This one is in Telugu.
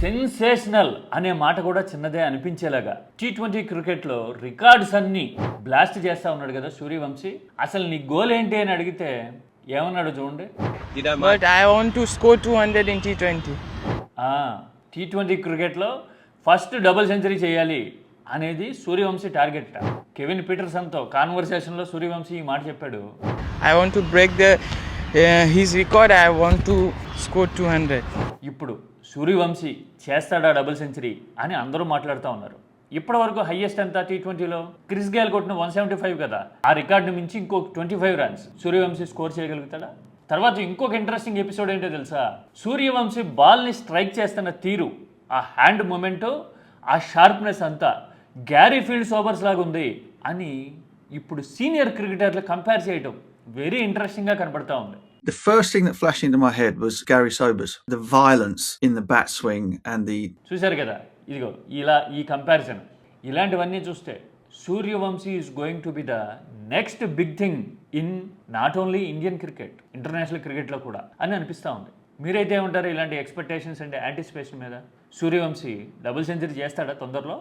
సెన్సేషనల్ అనే మాట కూడా చిన్నదే అనిపించేలాగా T20 క్రికెట్లో రికార్డ్స్ అన్ని బ్లాస్ట్ చేస్తా ఉన్నాడు కదా సూర్యవంశీ. అసలు నీ గోల్ ఏంటి అని అడిగితే ఏమన్నాడు చూడండి. But I want to score 200 in T20. T20 క్రికెట్లో ఫస్ట్ డబుల్ సెంచరీ చేయాలి అనేది సూర్యవంశీ టార్గెట్. కెవిన్ పీటర్సన్తో కాన్వర్సేషన్లో సూర్యవంశీ ఈ మాట చెప్పాడు. I want to break his record. I want to score 200. ఇప్పుడు సూర్యవంశీ చేస్తాడా డబుల్ సెంచరీ అని అందరూ మాట్లాడుతూ ఉన్నారు. ఇప్పటి వరకు హైయెస్ట్ ఎంత T20లో క్రిస్ గేల్ కొట్టిన 175 కదా. ఆ రికార్డు మించి ఇంకొక 25 రన్స్ సూర్యవంశీ స్కోర్ చేయగలుగుతాడా? తర్వాత ఇంకొక ఇంట్రెస్టింగ్ ఎపిసోడ్ ఏంటో తెలుసా? సూర్యవంశీ బాల్ని స్ట్రైక్ చేస్తున్న తీరు, ఆ హ్యాండ్ మూమెంటు, ఆ షార్ప్నెస్ అంతా గ్యారీ ఫీల్డ్ సోబర్స్ లాగా ఉంది అని ఇప్పుడు సీనియర్ క్రికెటర్లు కంపేర్ చేయటం వెరీ ఇంట్రెస్టింగ్గా కనబడతా ఉంది. The first thing that flashed into my head was Gary Sobers. The violence in the bat swing and the... చూశారు కదా, ఇదిగో ఇలా ఈ కంపారిజన్, ఇలాంటివన్నీ చూస్తే Suryavanshi is going to be the next big thing in not only Indian cricket, international క్రికెట్లో కూడా అని అనిపిస్తూ ఉంది. మీరైతే ఏమంటారు ఇలాంటి ఎక్స్పెక్టేషన్స్ అండ్ యాంటిసిపేషన్ మీద? సూర్యవంశీ డబుల్ సెంచరీ చేస్తాడా తొందరలో?